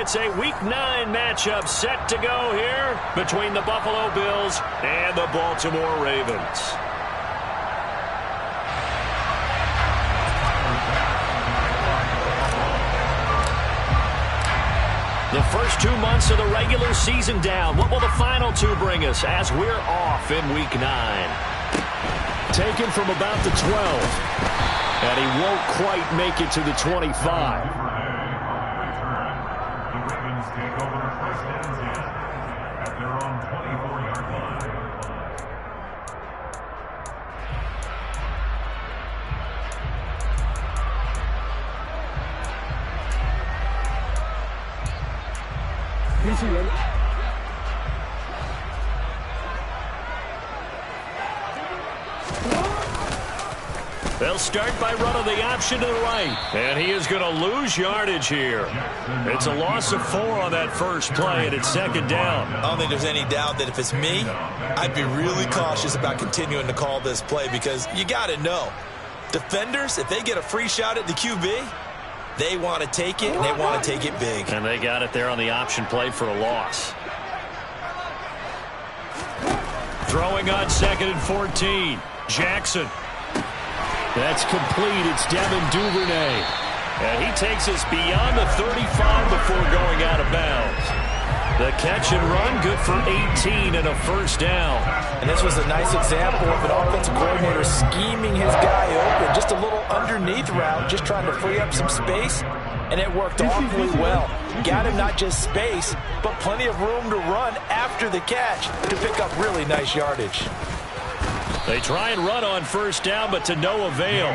It's a Week 9 matchup set to go here between the Buffalo Bills and the Baltimore Ravens. The first 2 months of the regular season down. What will the final 2 bring us as we're off in Week 9? Taken from about the 12. And he won't quite make it to the 25. They'll start by running the option to the right. And he is going to lose yardage here. It's a loss of 4 on that first play, and it's second down. I don't think there's any doubt that if it's me, I'd be really cautious about continuing to call this play because you got to know, defenders, if they get a free shot at the QB, they want to take it, and they want to take it big. And they got it there on the option play for a loss. Throwing on 2nd and 14. Jackson. That's complete. It's Devin Duvernay. And he takes us beyond the 35 before going out of bounds. The catch and run, good for 18 and a first down. And this was a nice example of an offensive coordinator scheming his guy open. Just a little underneath route, just trying to free up some space. And it worked awfully well. Got him not just space, but plenty of room to run after the catch to pick up really nice yardage. They try and run on first down, but to no avail.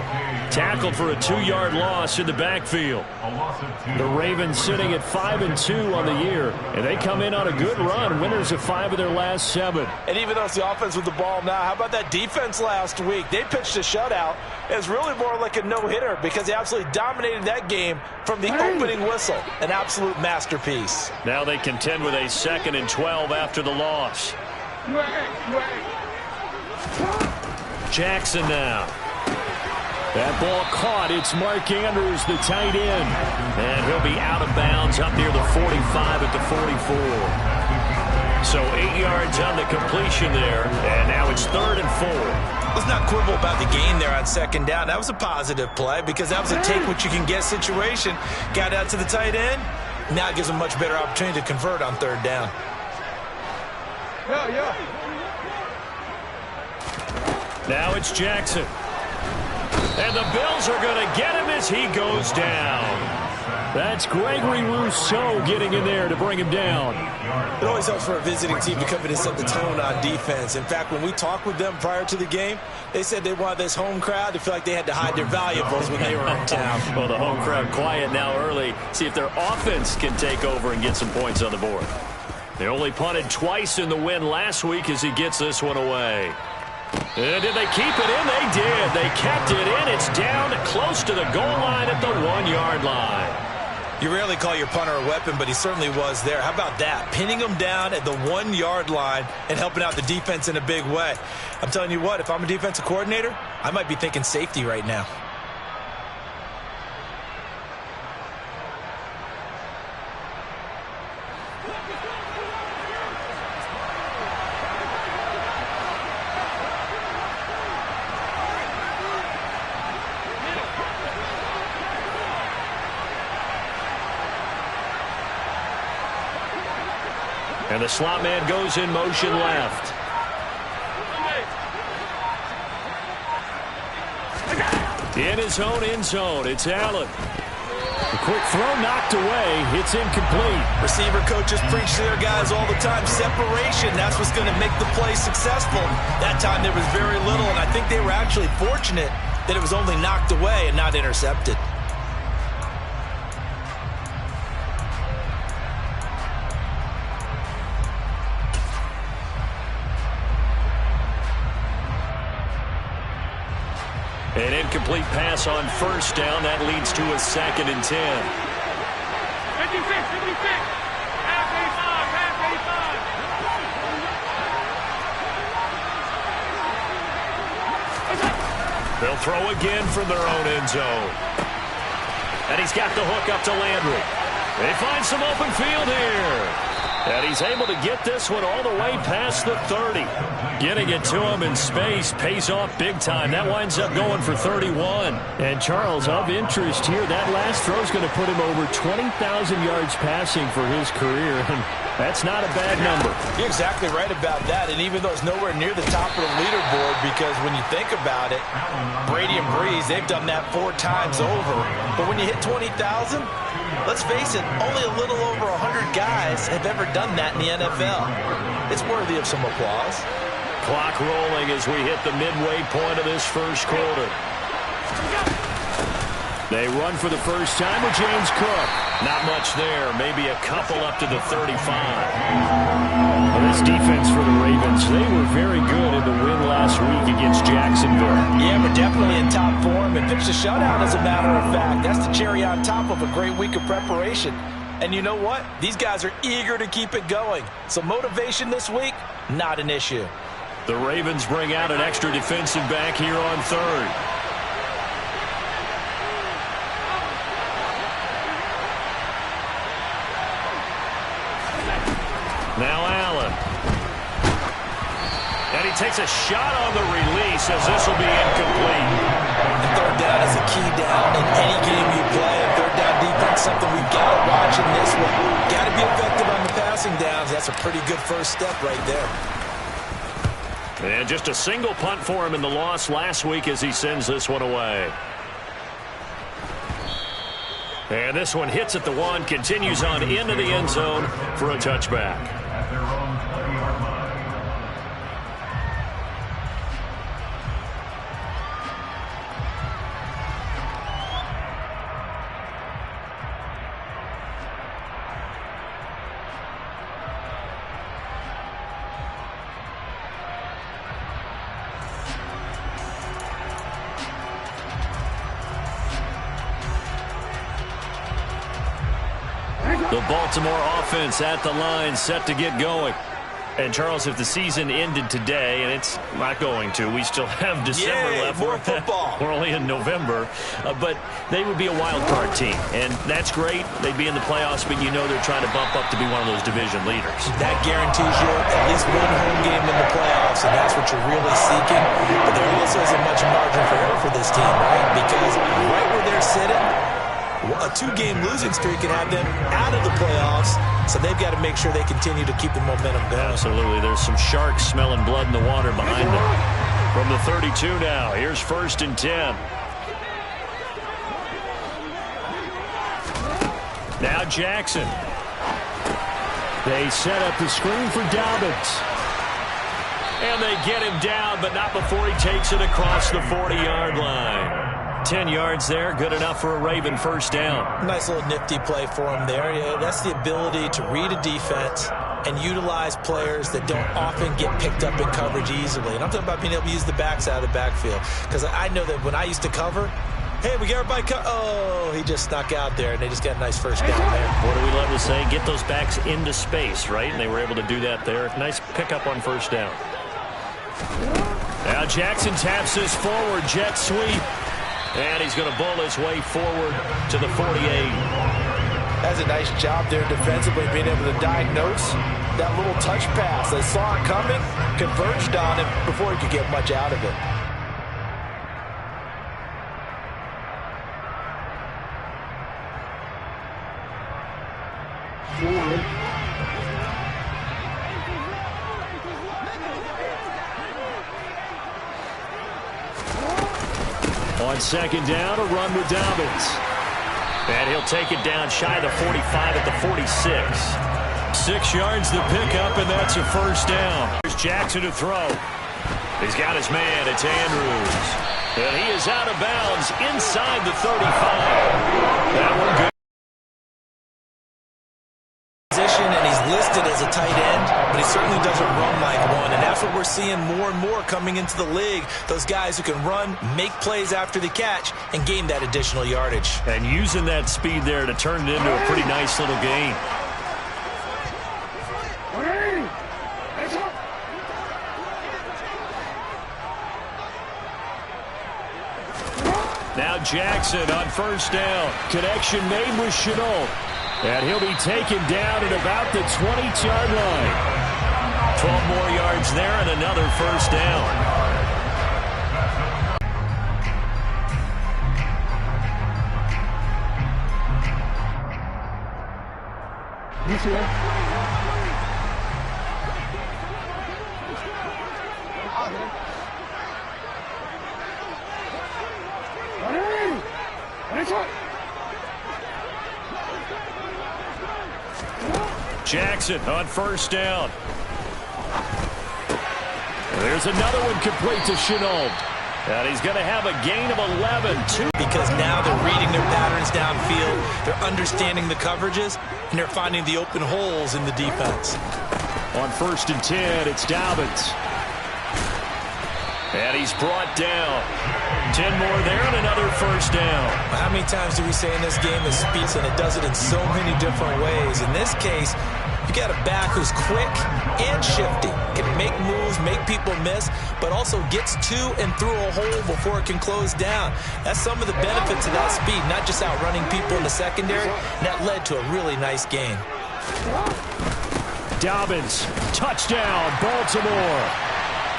Tackled for a 2-yard loss in the backfield. The Ravens sitting at 5-2 on the year, and they come in on a good run, winners of 5 of their last 7. And even though it's the offense with the ball now, how about that defense last week? They pitched a shutout. It was really more like a no-hitter because they absolutely dominated that game from the opening whistle. An absolute masterpiece. Now they contend with a 2nd and 12 after the loss. Jackson now. That ball caught. It's Mark Andrews, the tight end. And he'll be out of bounds up near the 45 at the 44. So 8 yards on the completion there. And now it's 3rd and 4. Let's not quibble about the gain there on 2nd down. That was a positive play because that was a take-what-you-can-get situation. Got out to the tight end. Now it gives them a much better opportunity to convert on 3rd down. Now it's Jackson. And the Bills are going to get him as he goes down. That's Gregory Rousseau getting in there to bring him down. It always helps for a visiting team to come in and set the tone on defense. In fact, when we talked with them prior to the game, they said they wanted this home crowd to feel like they had to hide their valuables when they were in town. Well, the home crowd quiet now early. See if their offense can take over and get some points on the board. They only punted twice in the win last week as he gets this one away. And did they keep it in? They did. They kept it in. It's down close to the goal line at the 1-yard line. You rarely call your punter a weapon, but he certainly was there. How about that? Pinning him down at the 1-yard line and helping out the defense in a big way. I'm telling you what, if I'm a defensive coordinator, I might be thinking safety right now. And the slot man goes in motion left. In his own end zone, it's Allen. The quick throw knocked away. It's incomplete. Receiver coaches preach to their guys all the time. Separation, that's what's going to make the play successful. That time there was very little, and I think they were actually fortunate that it was only knocked away and not intercepted. An incomplete pass on first down. That leads to a 2nd and 10. 56, 56. Half 85, half 85. They'll throw again from their own end zone. And he's got the hook up to Landry. They find some open field here. And he's able to get this one all the way past the 30. Getting it to him in space pays off big time. That winds up going for 31. And Charles, of interest here, that last throw is going to put him over 20,000 yards passing for his career. And that's not a bad number. You're exactly right about that. And even though it's nowhere near the top of the leaderboard, because when you think about it, Brady and Breeze, they've done that 4 times over. But when you hit 20,000, let's face it, only a little over 100 guys have ever done that in the NFL. It's worthy of some applause. Clock rolling as we hit the midway point of this first quarter. They run for the first time with James Cook. Not much there. Maybe a couple up to the 35. Well, this defense for the Ravens, they were very good in the win last week against Jacksonville. Yeah, we're definitely in top form and pitched a shutout, as a matter of fact. That's the cherry on top of a great week of preparation. And you know what? These guys are eager to keep it going. So motivation this week, not an issue. The Ravens bring out an extra defensive back here on third. Now Allen. And he takes a shot on the release as this will be incomplete. Third down is a key down in any game you play. And third down defense, something we've got to watch in this one. Got to be effective on the passing downs. That's a pretty good first step right there. And just a single punt for him in the loss last week as he sends this one away. And this one hits at the 1, continues on into the end zone for a touchback. The Baltimore offense at the line, set to get going. And, Charles, if the season ended today, and it's not going to, we still have December left. More football. We're only in November. But they would be a wild card team. And that's great. They'd be in the playoffs, but you know they're trying to bump up to be one of those division leaders. That guarantees you at least one home game in the playoffs, and that's what you're really seeking. But there also isn't much margin for error for this team, right? Because right where they're sitting, a 2-game losing streak can have them out of the playoffs, so they've got to make sure they continue to keep the momentum going. Absolutely. There's some sharks smelling blood in the water behind them. From the 32 now, here's 1st and 10. Now Jackson. They set up the screen for Dobbins. And they get him down, but not before he takes it across the 40-yard line. 10 yards there, good enough for a Raven first down. Nice little nifty play for him there. Yeah, that's the ability to read a defense and utilize players that don't often get picked up in coverage easily. And I'm talking about being able to use the backs out of the backfield. Because I know that when I used to cover, hey, we got everybody oh, he just snuck out there, and they just got a nice first down there. What do we love to say? Get those backs into space, right? And they were able to do that there. Nice pickup on first down. Now Jackson taps this forward, jet sweep. And he's going to bowl his way forward to the 48. That's a nice job there defensively, being able to diagnose that little touch pass. They saw it coming, converged on it before he could get much out of it. On 2nd down, a run with Dobbins. And he'll take it down shy of the 45 at the 46. 6 yards the pickup, and that's a first down. Here's Jackson to throw. He's got his man. It's Andrews. And he is out of bounds inside the 35. That one good. And he's listed as a tight end, but he certainly doesn't run like one, and that's what we're seeing more and more coming into the league. Those guys who can run, make plays after the catch, and gain that additional yardage. And using that speed there to turn it into a pretty nice little gain. Now Jackson on first down. Connection made with Chenault. And he'll be taken down at about the 20-yard line. 12 more yards there and another first down. Jackson on first down. There's another one complete to Chenault. And he's going to have a gain of 11. Because now they're reading their patterns downfield, they're understanding the coverages, and they're finding the open holes in the defense. On 1st and 10, it's Dobbins. And he's brought down. 10 more there and another first down. How many times do we say in this game it speeds, and it does it in so many different ways? In this case, you got a back who's quick and shifty, can make moves, make people miss, but also gets to and through a hole before it can close down. That's some of the benefits of that speed, not just outrunning people in the secondary. And that led to a really nice gain. Dobbins, touchdown, Baltimore.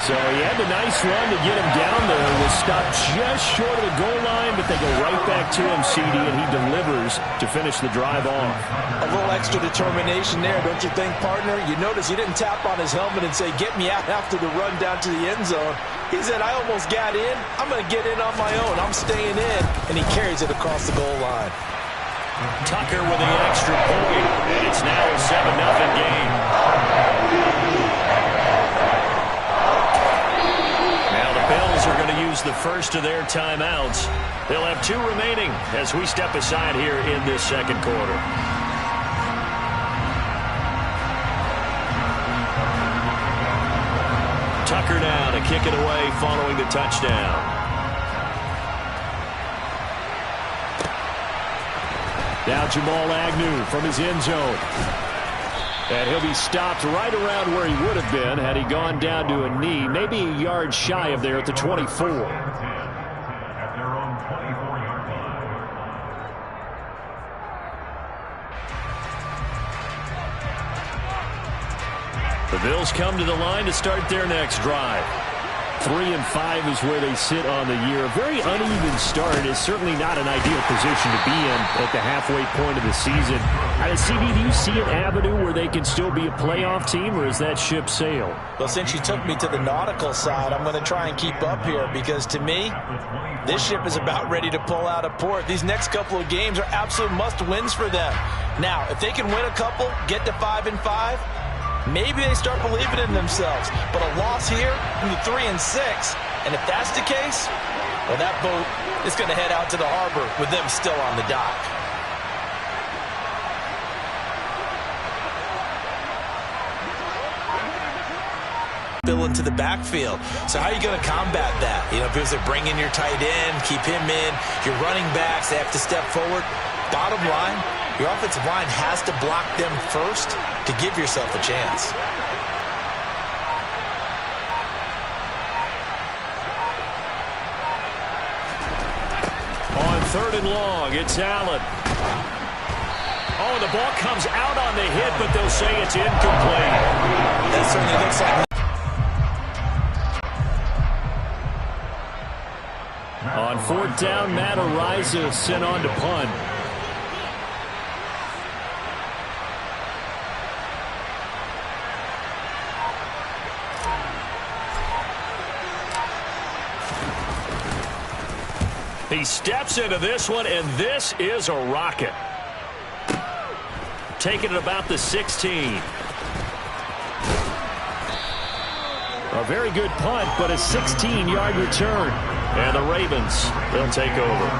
So he had a nice run to get him down there. Was stopped just short of the goal line, but they go right back to him, CD, and he delivers to finish the drive off. A little extra determination there, don't you think, partner? You notice he didn't tap on his helmet and say, get me out after the run down to the end zone. He said, I almost got in. I'm going to get in on my own. I'm staying in. And he carries it across the goal line. Tucker with the extra point, and it's now a 7-0 game. Bills are going to use the first of their timeouts. They'll have 2 remaining as we step aside here in this second quarter. Tucker now to kick it away following the touchdown. Now Jamal Agnew from his end zone. And he'll be stopped right around where he would have been had he gone down to a knee, maybe a yard shy of there at the 24. The Bills come to the line to start their next drive. 3-5 is where they sit on the year. A very uneven start. It's certainly not an ideal position to be in at the halfway point of the season. CD, do you see an avenue where they can still be a playoff team, or is that ship sailed? Well, since you took me to the nautical side, I'm going to try and keep up here because, to me, this ship is about ready to pull out of port. These next couple of games are absolute must-wins for them. Now, if they can win a couple, get to 5-5, maybe they start believing in themselves. But a loss here into 3-6, and if that's the case, well, that boat is going to head out to the harbor with them still on the dock. Bill into the backfield. So how are you going to combat that? You know, if it was to bring in your tight end, keep him in, your running backs, they have to step forward. Bottom line, your offensive line has to block them first to give yourself a chance. On 3rd and long, it's Allen. Oh, the ball comes out on the hit, but they'll say it's incomplete. That certainly looks like... On 4th down, Matt Ariza sent on to punt. He steps into this one, and this is a rocket. Taking it about the 16. A very good punt, but a 16-yard return. And the Ravens, they'll take over.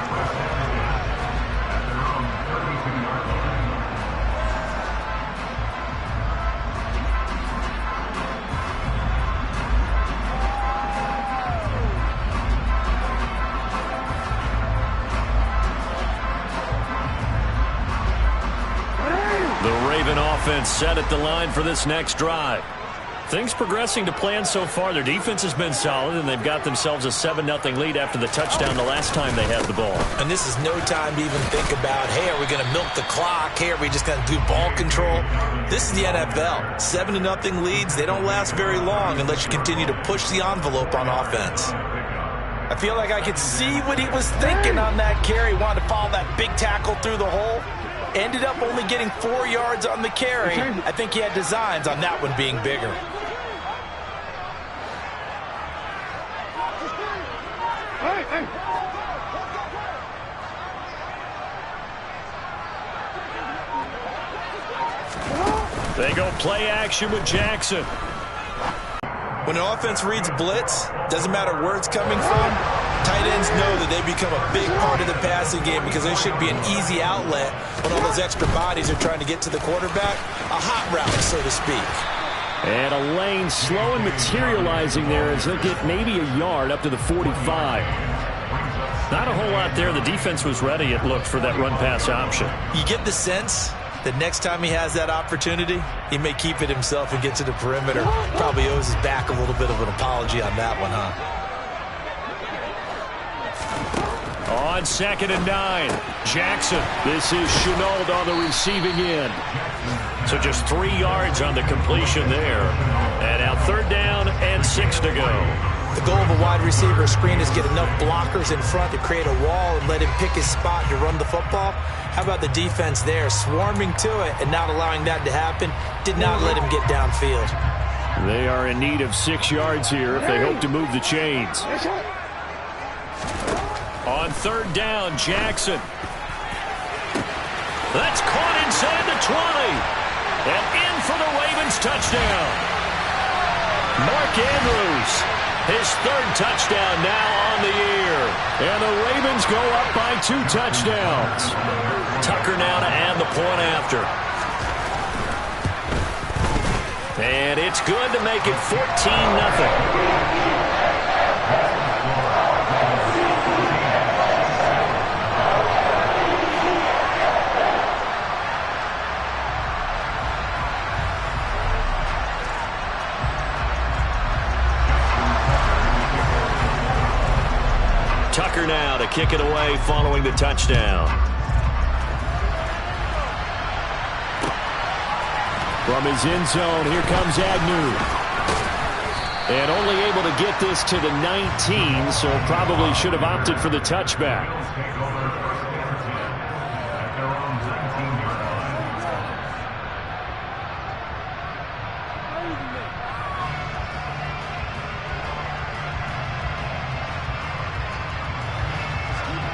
The Raven offense set at the line for this next drive. Things progressing to plan so far. Their defense has been solid, and they've got themselves a 7-0 lead after the touchdown the last time they had the ball. And this is no time to even think about, hey, are we going to milk the clock? Hey, are we just going to do ball control? This is the NFL. 7-0 leads, they don't last very long unless you continue to push the envelope on offense. I feel like I could see what he was thinking on that carry. Wanted to follow that big tackle through the hole. Ended up only getting 4 yards on the carry. I think he had designs on that one being bigger. They go play action with Jackson. When an offense reads blitz, doesn't matter where it's coming from, tight ends know that they become a big part of the passing game because they should be an easy outlet when all those extra bodies are trying to get to the quarterback. A hot route, so to speak. And a lane slow and materializing there as they'll get maybe a yard up to the 45. Not a whole lot there. The defense was ready, it looked, for that run-pass option. You get the sense that next time he has that opportunity, he may keep it himself and get to the perimeter. Probably owes his back a little bit of an apology on that one, huh? On 2nd and 9, Jackson. This is Chenault on the receiving end. So just 3 yards on the completion there. And now 3rd down and 6 to go. The goal of a wide receiver screen is get enough blockers in front to create a wall and let him pick his spot to run the football. How about the defense there, swarming to it and not allowing that to happen? Did not let him get downfield. They are in need of 6 yards here if they hope to move the chains. On 3rd down, Jackson. That's caught inside the 20. And in for the Ravens touchdown. Mark Andrews, his 3rd touchdown now on the year. And the Ravens go up by 2 touchdowns. Tucker now to add the point after. And it's good to make it 14-0. Tucker now to kick it away following the touchdown. From his end zone, here comes Agnew. And only able to get this to the 19, so probably should have opted for the touchback.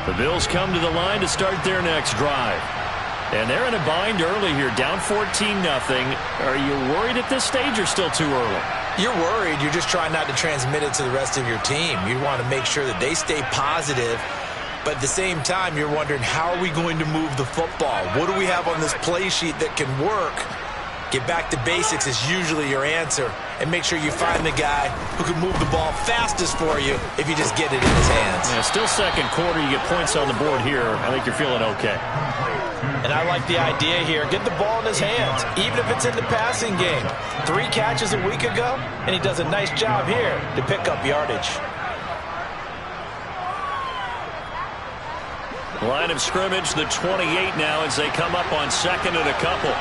The Bills come to the line to start their next drive. And they're in a bind early here, down 14-0. Are you worried at this stage or still too early? You're worried. You're just trying not to transmit it to the rest of your team. You want to make sure that they stay positive. But at the same time, you're wondering, how are we going to move the football? What do we have on this play sheet that can work? Get back to basics is usually your answer. And make sure you find the guy who can move the ball fastest for you if you just get it in his hands. Yeah, still 2nd quarter. You get points on the board here. I think you're feeling okay. And I like the idea here. Get the ball in his hands, even if it's in the passing game. 3 catches a week ago, and he does a nice job here to pick up yardage. Line of scrimmage, the 28 now as they come up on 2nd and a couple.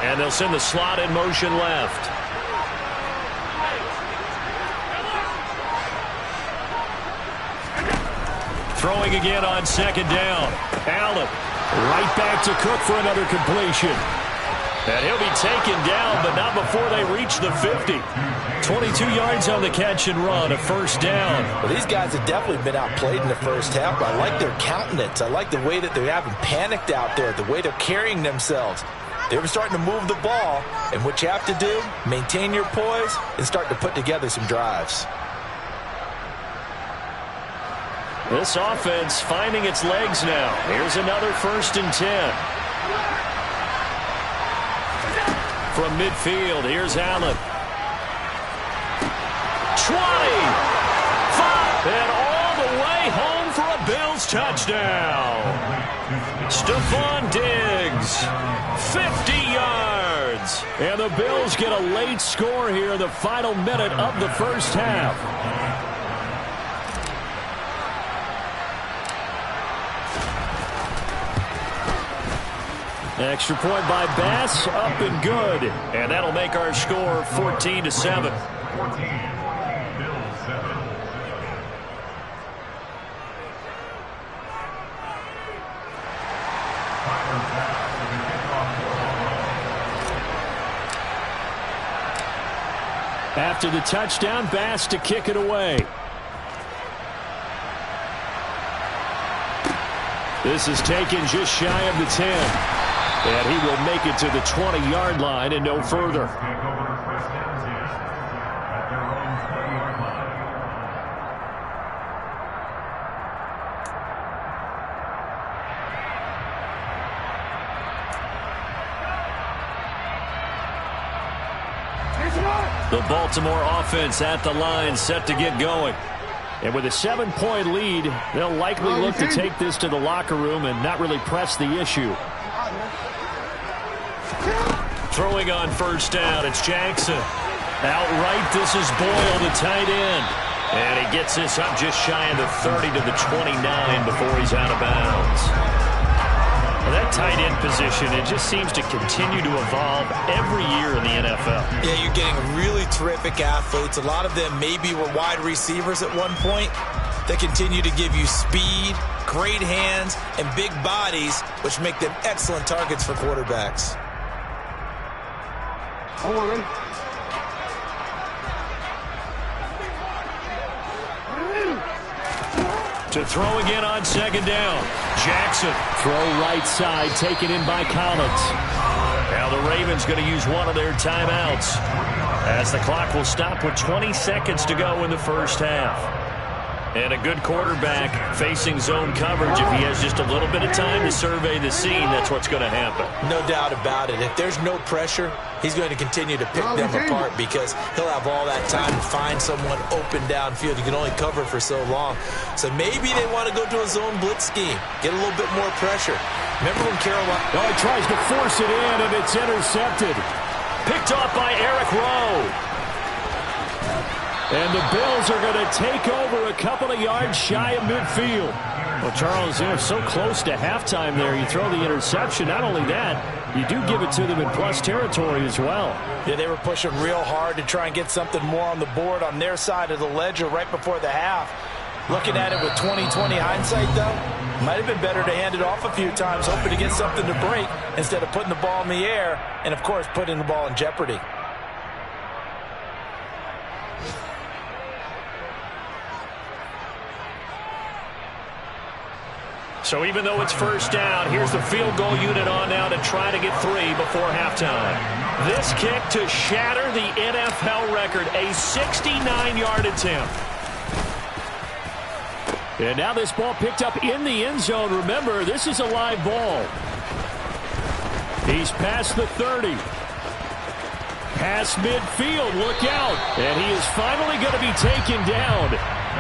And they'll send the slot in motion left. Throwing again on 2nd down. Allen Right back to Cook for another completion. And he'll be taken down, but not before they reach the 50. 22 yards on the catch and run, a 1st down. Well, these guys have definitely been outplayed in the first half. I like their countenance. I like the way that they haven't panicked out there, the way they're carrying themselves. They're starting to move the ball, and what you have to do, maintain your poise and start to put together some drives. This offense finding its legs now. Here's another 1st and 10. From midfield, here's Allen. 20! 5! touchdown. Stephon Diggs, 50 yards. And the Bills get a late score here in the final minute of the first half. Extra point by Bass, up and good. And that'll make our score 14-7. After the touchdown, Bass to kick it away. This is taken just shy of the 10. And he will make it to the 20-yard line and no further. The Baltimore offense at the line, set to get going. And with a 7-point lead, they'll likely look to take this to the locker room and not really press the issue. Throwing on first down, it's Jackson. Outright, this is Boyle, the tight end. And he gets this up just shy of the 30 to the 29 before he's out of bounds. Well, that tight end position, it just seems to continue to evolve every year in the NFL. Yeah, you're getting really terrific athletes. A lot of them maybe were wide receivers at one point. They continue to give you speed, great hands, and big bodies, which make them excellent targets for quarterbacks. To throw again on second down. Jackson. Throw right side, taken in by Collins. Now the Ravens going to use one of their timeouts, as the clock will stop with 20 seconds to go in the first half. And a good quarterback facing zone coverage, if he has just a little bit of time to survey the scene, that's what's going to happen. No doubt about it. If there's no pressure, he's going to continue to pick them apart because he'll have all that time to find someone open downfield. You can only cover for so long. So maybe they want to go to a zone blitz scheme, get a little bit more pressure. Remember when Carolina... Oh, he tries to force it in, and it's intercepted. Picked off by Eric Rowe. And the Bills are going to take over a couple of yards shy of midfield. Well, Charles, they're so close to halftime there. You throw the interception. Not only that, you do give it to them in plus territory as well. Yeah, they were pushing real hard to try and get something more on the board on their side of the ledger right before the half. Looking at it with 20/20 hindsight, though, might have been better to hand it off a few times, hoping to get something to break instead of putting the ball in the air and, of course, putting the ball in jeopardy. So even though it's first down, here's the field goal unit on now to try to get 3 before halftime. This kick to shatter the NFL record, a 69-yard attempt. And now this ball picked up in the end zone. Remember, this is a live ball. He's past the 30. Past midfield, look out. And he is finally going to be taken down.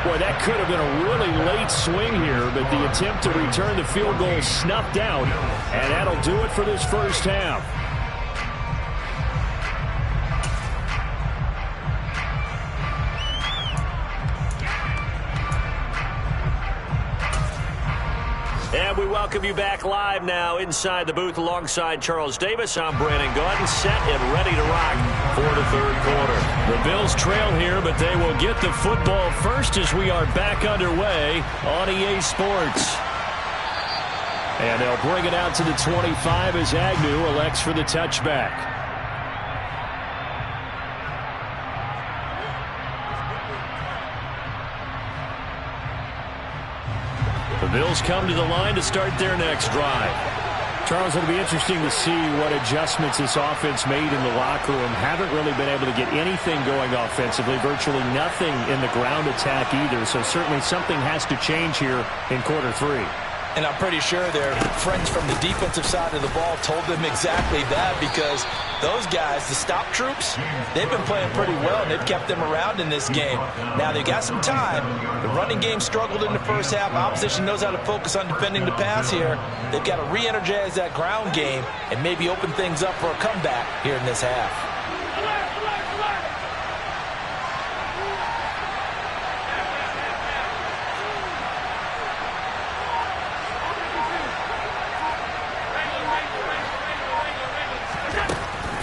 Boy, that could have been a really late swing here, but the attempt to return the field goal snuffed out, and that'll do it for this first half. And we welcome you back live now inside the booth alongside Charles Davis. I'm Brandon Gaudin, set and ready to rock for the third quarter. The Bills trail here, but they will get the football first as we are back underway on EA Sports. And they'll bring it out to the 25 as Agnew elects for the touchback. The Bills come to the line to start their next drive. Charles, it'll be interesting to see what adjustments this offense made in the locker room. Haven't really been able to get anything going offensively, virtually nothing in the ground attack either. So certainly something has to change here in quarter 3. And I'm pretty sure their friends from the defensive side of the ball told them exactly that, because those guys, the stop troops, they've been playing pretty well, and they've kept them around in this game. Now, they've got some time. The running game struggled in the first half. Opposition knows how to focus on defending the pass here. They've got to re-energize that ground game and maybe open things up for a comeback here in this half.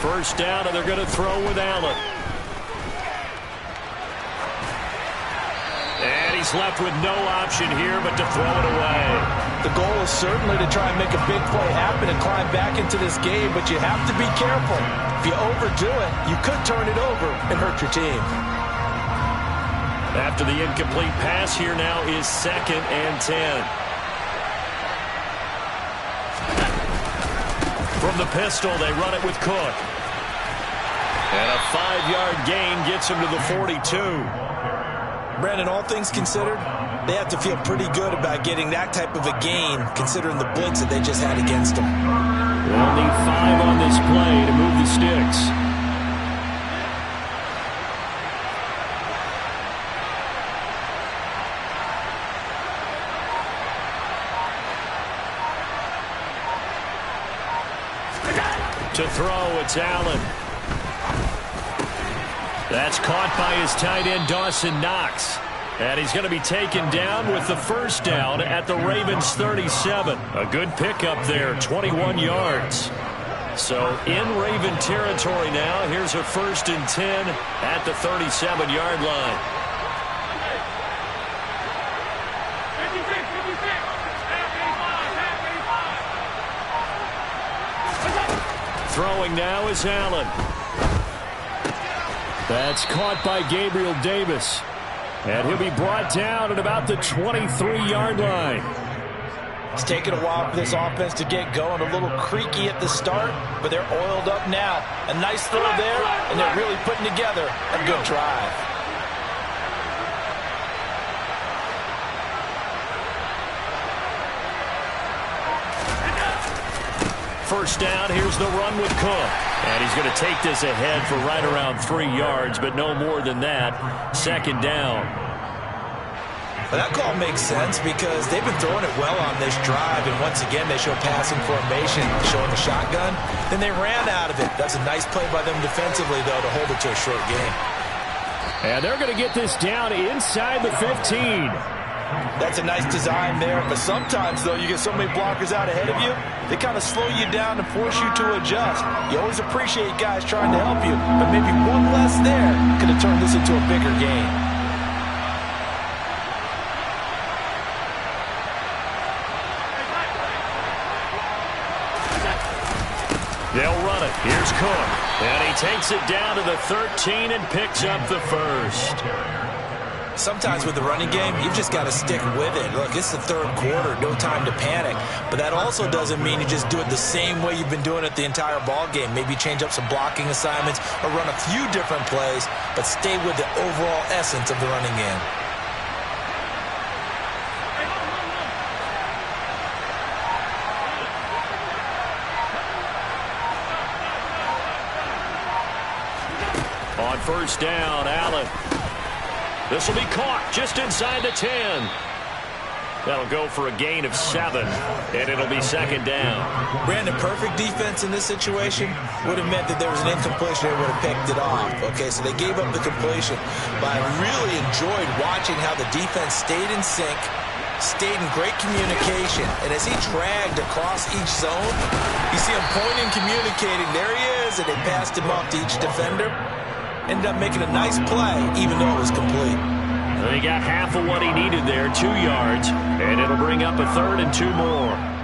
First down, and they're going to throw with Allen. And he's left with no option here but to throw it away. The goal is certainly to try and make a big play happen and climb back into this game, but you have to be careful. If you overdo it, you could turn it over and hurt your team. After the incomplete pass, here now is 2nd and 10. From the pistol, they run it with Cook. And a 5-yard gain gets him to the 42. Brandon, all things considered, they have to feel pretty good about getting that type of a gain, considering the blitz that they just had against them. They'll need 5 on this play to move the sticks. To throw, it's Allen. That's caught by his tight end, Dawson Knox. And he's going to be taken down with the first down at the Ravens' 37. A good pickup there, 21 yards. So in Raven territory now. Here's a 1st and 10 at the 37-yard line. Throwing now is Allen. That's caught by Gabriel Davis. And he'll be brought down at about the 23-yard line. It's taken a while for this offense to get going. A little creaky at the start, but they're oiled up now. A nice throw there, and they're really putting together a good drive. First down, here's the run with Cook. And he's going to take this ahead for right around 3 yards, but no more than that. 2nd down. Well, that call makes sense because they've been throwing it well on this drive, and once again they show passing formation, showing the shotgun. Then they ran out of it. That's a nice play by them defensively, though, to hold it to a short game. And they're going to get this down inside the 15. That's a nice design there, but sometimes, though, you get so many blockers out ahead of you, they kind of slow you down and force you to adjust. You always appreciate guys trying to help you, but maybe one less there could have turned this into a bigger game. They'll run it. Here's Cook. And he takes it down to the 13 and picks up the first. Sometimes with the running game, you've just got to stick with it. Look, it's the 3rd quarter, no time to panic. But that also doesn't mean you just do it the same way you've been doing it the entire ball game. Maybe change up some blocking assignments or run a few different plays, but stay with the overall essence of the running game. On first down, Allen. This will be caught just inside the 10. That'll go for a gain of 7, and it'll be 2nd down. Brandon, perfect defense in this situation would have meant that there was an incompletion. They would have picked it off. Okay, so they gave up the completion. But I really enjoyed watching how the defense stayed in sync, stayed in great communication. And as he dragged across each zone, you see him pointing, communicating. There he is, and they passed him off to each defender. Ended up making a nice play, even though it was complete. He got half of what he needed there, 2 yards, and it'll bring up a 3rd and 2 more.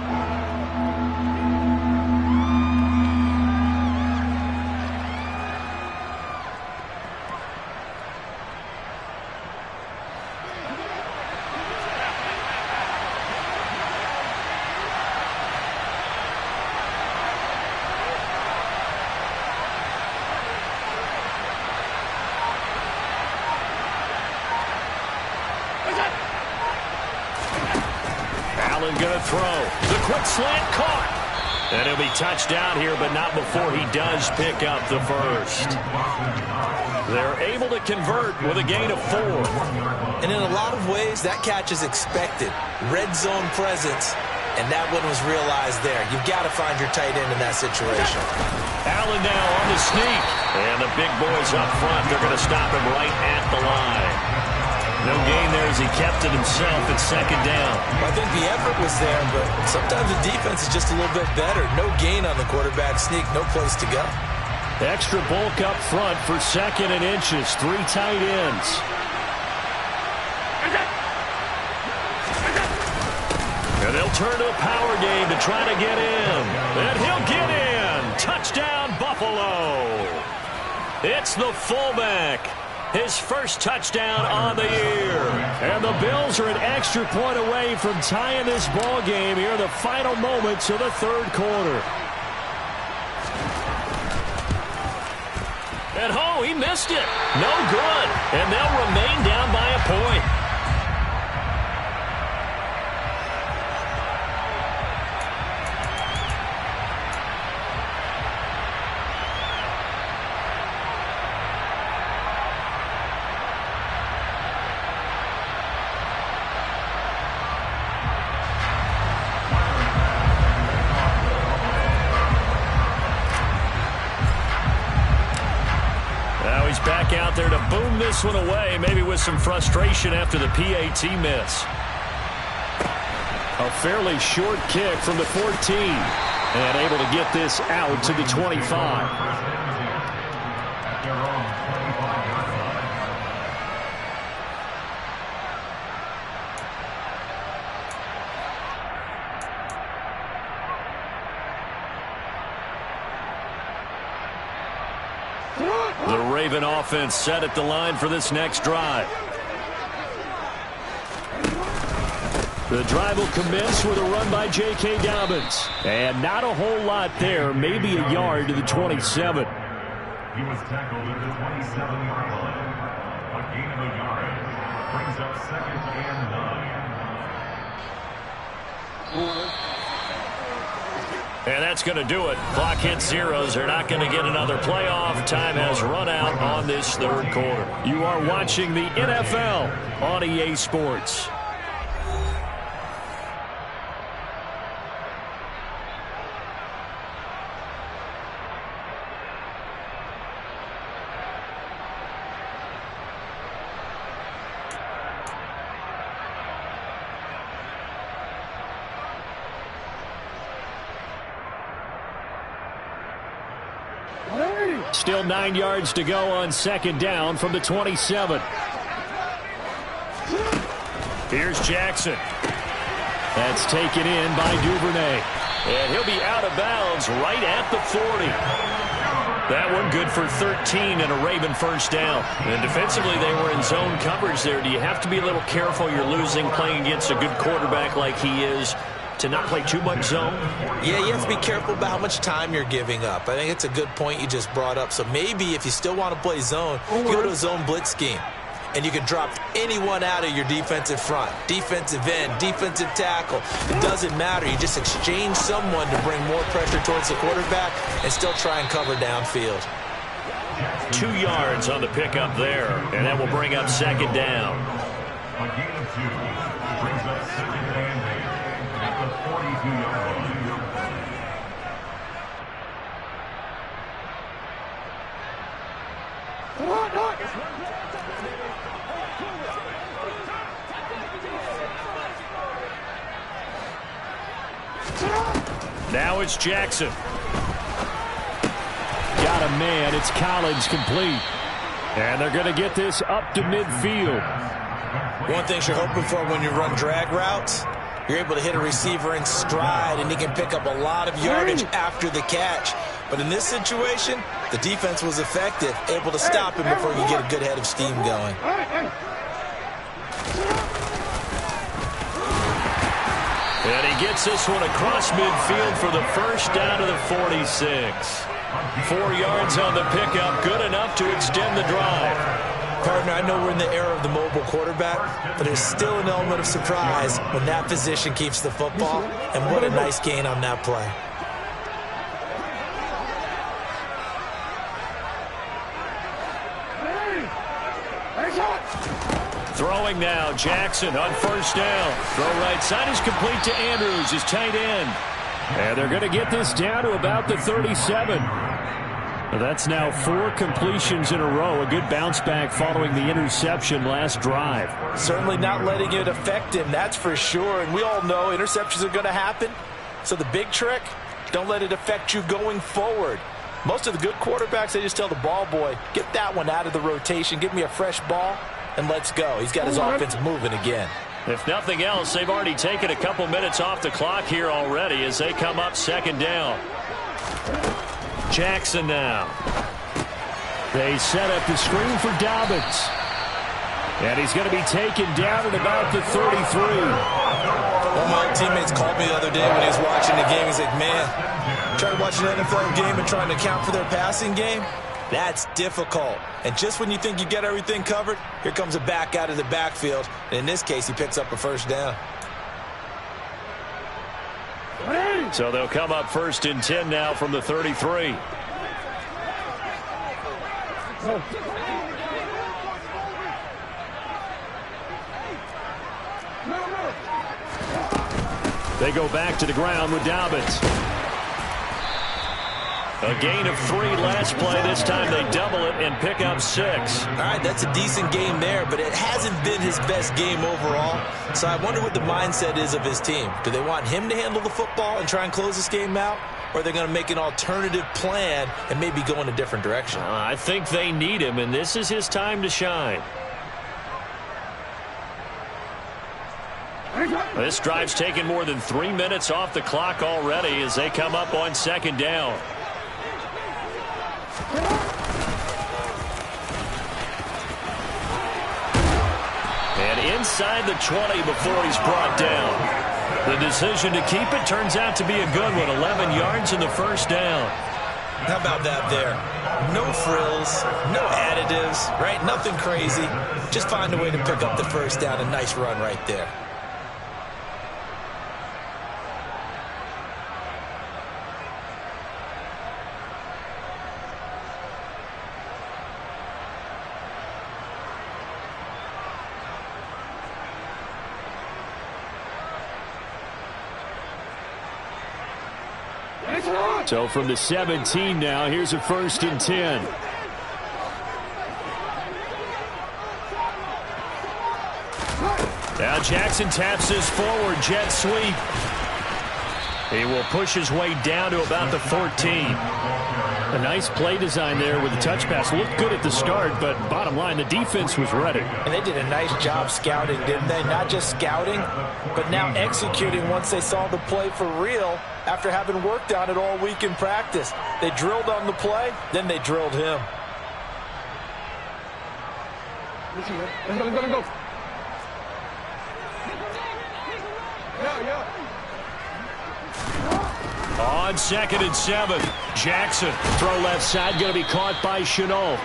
Allen going to throw. The quick slant caught. And he'll be touchdown here, but not before he does pick up the first. They're able to convert with a gain of 4. And in a lot of ways, that catch is expected. Red zone presence, and that one was realized there. You've got to find your tight end in that situation. Allen now on the sneak. And the big boys up front, they're going to stop him right at the line. No gain there as he kept it himself at second down. I think the effort was there, but sometimes the defense is just a little bit better. No gain on the quarterback sneak, no place to go. Extra bulk up front for 2nd and inches. 3 tight ends. And they'll turn to a power game to try to get in. And he'll get in. Touchdown, Buffalo. It's the fullback. His first touchdown on the year. And the Bills are an extra point away from tying this ball game here in the final moments of the 3rd quarter. At home, he missed it. No good. And they'll remain down by a point. Back out there to boom this one away, maybe with some frustration after the PAT miss. A fairly short kick from the 14. And able to get this out to the 25. The Raven offense set at the line for this next drive. The drive will commence with a run by J.K. Dobbins. And not a whole lot there, maybe a yard to the 27. He was tackled at the 27-yard line. A gain of a yard brings up 2nd and 9. And that's going to do it. Clock hits zeros. They're not going to get another playoff. Time has run out on this 3rd quarter. You are watching the NFL on EA Sports. Still 9 yards to go on 2nd down from the 27. Here's Jackson. That's taken in by Duvernay. And he'll be out of bounds right at the 40. That one good for 13 and a Raven first down. And defensively, they were in zone coverage there. Do you have to be a little careful? You're losing playing against a good quarterback like he is, to not play too much zone? Yeah, you have to be careful about how much time you're giving up. I think it's a good point you just brought up. So maybe if you still want to play zone, you go to a zone blitz scheme. And you can drop anyone out of your defensive front. Defensive end, defensive tackle. It doesn't matter. You just exchange someone to bring more pressure towards the quarterback and still try and cover downfield. 2 yards on the pickup there. And that will bring up 2nd down. A gain of 2 brings up 2nd and 8 at the 42-yard line. Now it's Jackson. Got a man. It's Collins complete. And they're going to get this up to midfield. One thing you're hoping for when you run drag routes, you're able to hit a receiver in stride, and he can pick up a lot of yardage after the catch. But in this situation, the defense was effective, able to stop him before you get a good head of steam going. And he gets this one across midfield for the first down to the 46. 4 yards on the pickup, good enough to extend the drive. Partner, I know we're in the era of the mobile quarterback, but there's still an element of surprise when that position keeps the football, and what a nice gain on that play. Throwing now, Jackson on first down. Throw right side is complete to Andrews, his tight end. And they're going to get this down to about the 37. That's now 4 completions in a row. A good bounce back following the interception last drive. Certainly not letting it affect him, that's for sure. And we all know interceptions are going to happen. So the big trick, don't let it affect you going forward. Most of the good quarterbacks, they just tell the ball boy, get that one out of the rotation, give me a fresh ball, and let's go. He's got his offense moving again. If nothing else, they've already taken a couple minutes off the clock here already as they come up second down. Jackson now. They set up the screen for Dobbins. And he's going to be taken down at about the 33. One of my teammates called me the other day when he was watching the game. He's like, man, trying to watch an NFL game and trying to account for their passing game? That's difficult. And just when you think you get everything covered, here comes a back out of the backfield. And in this case, he picks up a first down. So they'll come up 1st and 10 now from the 33. They go back to the ground with Dobbins. A gain of 3 last play. This time they double it and pick up 6. All right, that's a decent game there, but it hasn't been his best game overall. So I wonder what the mindset is of his team. Do they want him to handle the football and try and close this game out? Or are they going to make an alternative plan and maybe go in a different direction? I think they need him, and this is his time to shine. This drive's taken more than 3 minutes off the clock already as they come up on second down. And inside the 20 before he's brought down. The decision to keep it turns out to be a good one. 11 yards in the first down. How about that there? No frills, no additives, right? Nothing crazy. Just find a way to pick up the first down. A nice run right there. So from the 17 now, here's a 1st and 10. Now Jackson taps this forward jet sweep. He will push his way down to about the 14. A nice play design there with the touch pass. Looked good at the start, but bottom line, the defense was ready. And they did a nice job scouting, didn't they? Not just scouting, but now executing once they saw the play for real after having worked on it all week in practice. They drilled on the play, then they drilled him. Let's go. On 2nd and 7, Jackson. Throw left side, going to be caught by Chenault.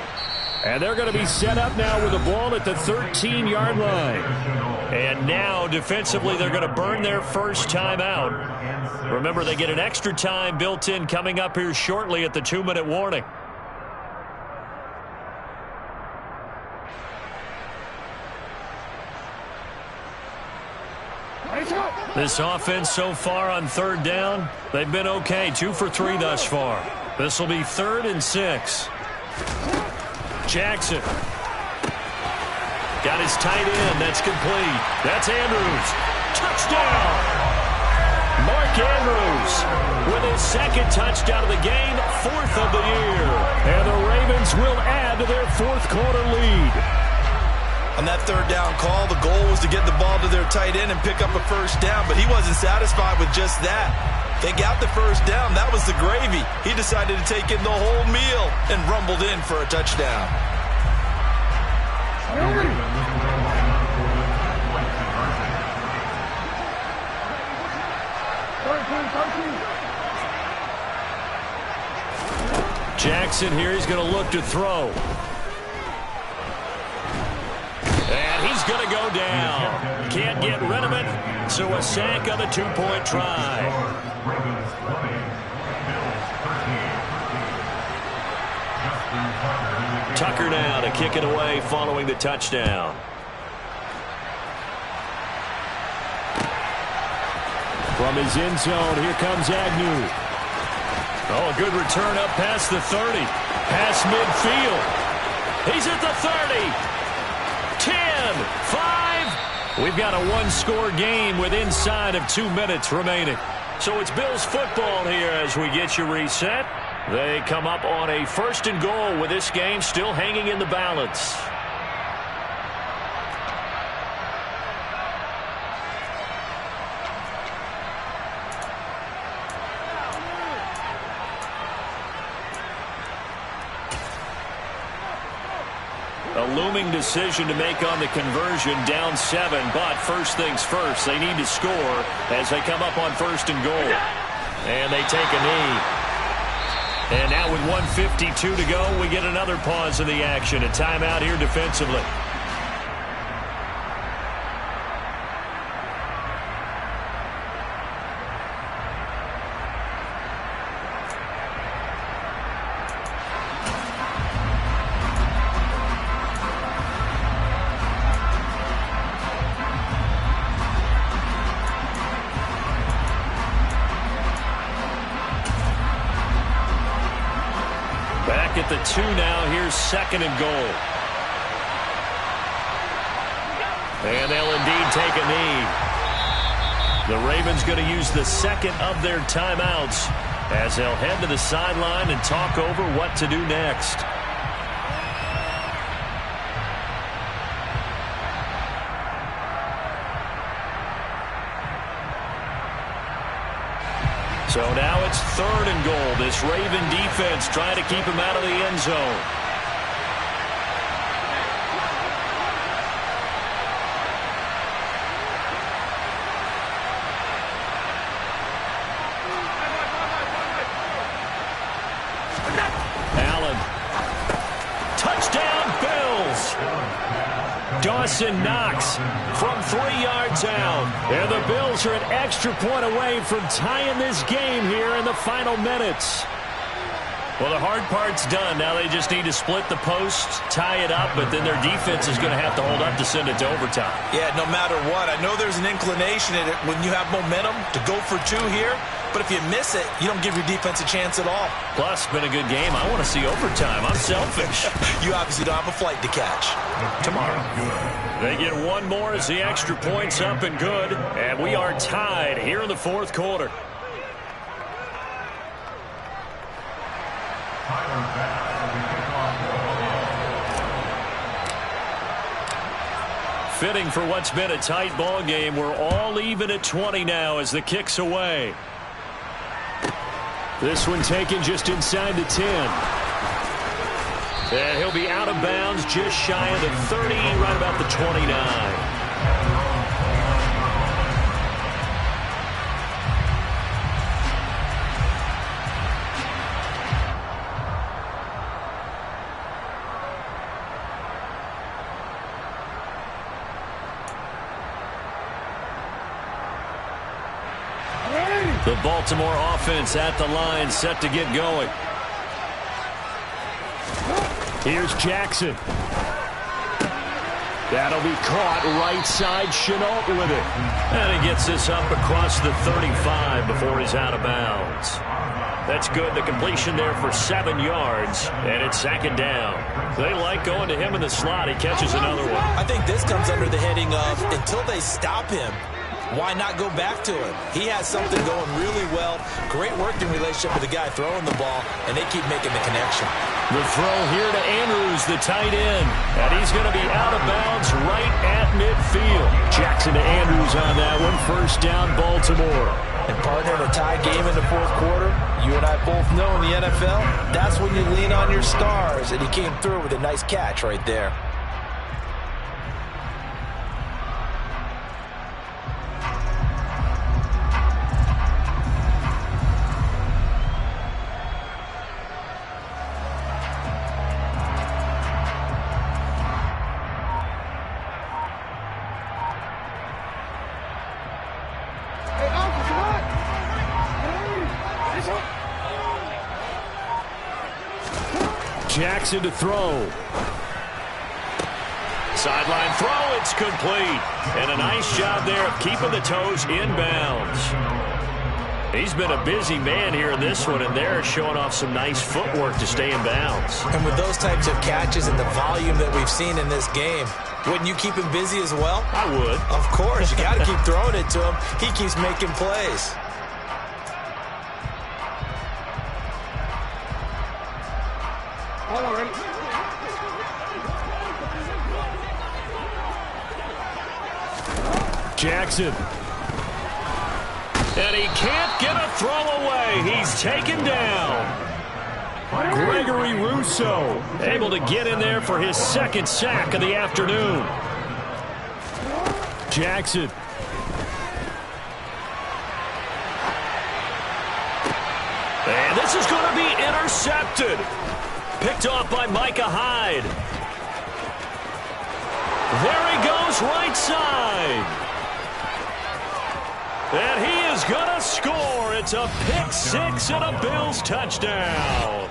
And they're going to be set up now with the ball at the 13-yard line. And now, defensively, they're going to burn their first time out. Remember, they get an extra time built in coming up here shortly at the 2-minute warning. This offense so far on 3rd down, they've been okay. 2 for 3 thus far. This will be 3rd and 6. Jackson. Got his tight end. That's complete. That's Andrews. Touchdown. Mark Andrews with his 2nd touchdown of the game, 4th of the year. And the Ravens will add to their 4th quarter lead. On that 3rd down call, the goal was to get the ball to their tight end and pick up a first down, but he wasn't satisfied with just that. They got the first down. That was the gravy. He decided to take in the whole meal and rumbled in for a touchdown. Jackson here, he's going to look to throw. going to go down. Can't get rid of it, so a sack on the two-point try. Ravens 20, Bills 13. Tucker now to kick it away following the touchdown. From his end zone, here comes Agnew. Oh, a good return up past the 30. Past midfield. He's at the 30. 10, 5. We've got a one-score game with inside of 2 minutes remaining. So it's Bills football here as we get you reset. They come up on a 1st and goal with this game still hanging in the balance. A looming decision to make on the conversion, down 7, but first things first, they need to score as they come up on 1st and goal. And they take a knee. And now with 1:52 to go, we get another pause in the action. A timeout here defensively. Back at the 2 now. Here's 2nd and goal. And they'll indeed take a knee. The Ravens going to use the 2nd of their timeouts as they'll head to the sideline and talk over what to do next. So now it's 3rd and goal. This Raven defense trying to keep him out of the end zone. Allen. Touchdown, Bills. Dawson Knox from 3 yards out. And the Bills are an extra point away from tying this game here in the final minutes. Well, the hard part's done. Now they just need to split the post, tie it up, but then their defense is going to have to hold up to send it to overtime. Yeah, no matter what. I know there's an inclination in it when you have momentum to go for 2 here, but if you miss it, you don't give your defense a chance at all. Plus, been a good game. I want to see overtime. I'm selfish. You obviously don't have a flight to catch. Tomorrow. They get one more as the extra point's up and good, and we are tied here in the 4th quarter. Fitting for what's been a tight ball game. We're all even at 20 now as the kick's away. This one taken just inside the 10. And he'll be out of bounds just shy of the 30, right about the 29. The Baltimore offense at the line, set to get going. Here's Jackson. That'll be caught right side. Chenault with it. And he gets this up across the 35 before he's out of bounds. That's good. The completion there for 7 yards, and it's 2nd down. They like going to him in the slot. He catches another one. I think this comes under the heading of until they stop him, why not go back to him? He has something going really well. Great working relationship with the guy throwing the ball, and they keep making the connection. The throw here to Andrews, the tight end. And he's going to be out of bounds right at midfield. Jackson to Andrews on that one. 1st down, Baltimore. And partner, in a tie game in the 4th quarter, you and I both know in the NFL, that's when you lean on your stars. And he came through with a nice catch right there. Jackson to throw. Sideline throw, it's complete. And a nice job there of keeping the toes in bounds. He's been a busy man here in this one, and they're showing off some nice footwork to stay in bounds. And with those types of catches and the volume that we've seen in this game, wouldn't you keep him busy as well? I would. Of course. You got to keep throwing it to him. He keeps making plays. All right. Jackson. And he can't get a throw away. He's taken down. Gregory Rousseau Able to get in there for his second sack of the afternoon. Jackson. And this is going to be intercepted. Picked off by Micah Hyde. There he goes, right side. And he is going to score. It's a pick six and a Bills touchdown.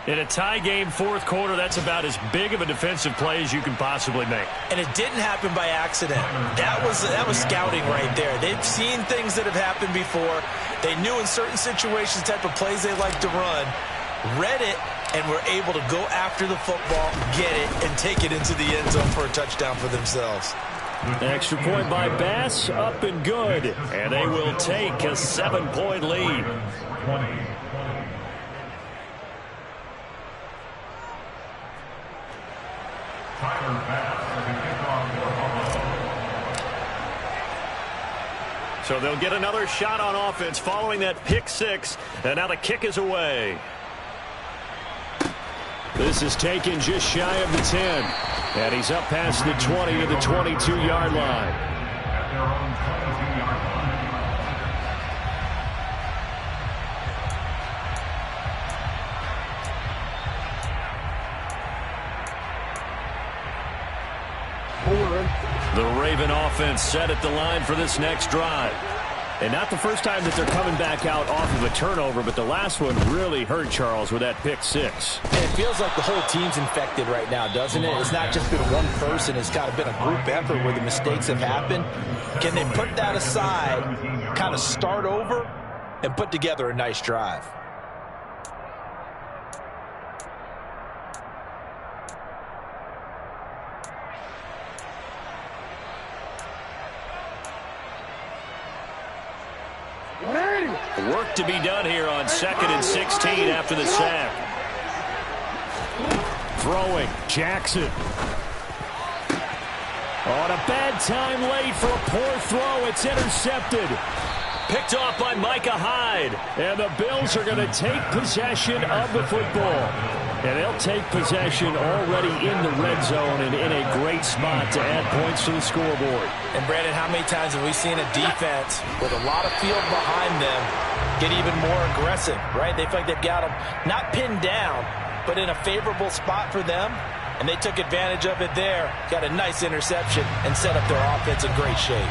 In a tie game, fourth quarter, that's about as big of a defensive play as you can possibly make. And it didn't happen by accident. That was scouting right there. They've seen things that have happened before. They knew in certain situations the type of plays they like to run, read it, and were able to go after the football, get it, and take it into the end zone for a touchdown for themselves. Extra point by Bass, up and good. And they will take a 7-point lead. 20. Tyler Bass as a kickoff for Buffalo. So they'll get another shot on offense following that pick six. And now the kick is away. This is taken just shy of the 10. And he's up past the 20 to the 22-yard line. At their own 22-yard line. The Raven offense set at the line for this next drive. And not the first time that they're coming back out off of a turnover, but the last one really hurt Charles with that pick six. And it feels like the whole team's infected right now, doesn't it? It's not just been one person. It's kind of been a group effort where the mistakes have happened. Can they put that aside, kind of start over, and put together a nice drive? Work to be done here on 2nd and 16 after the sack. Throwing, Jackson. On a bad time late for a poor throw. It's intercepted. Picked off by Micah Hyde. And the Bills are going to take possession of the football. And they'll take possession already in the red zone and in a great spot to add points to the scoreboard. And, Brandon, how many times have we seen a defense with a lot of field behind them get even more aggressive, right? They feel like they've got them not pinned down, but in a favorable spot for them, and they took advantage of it there, got a nice interception, and set up their offense in great shape.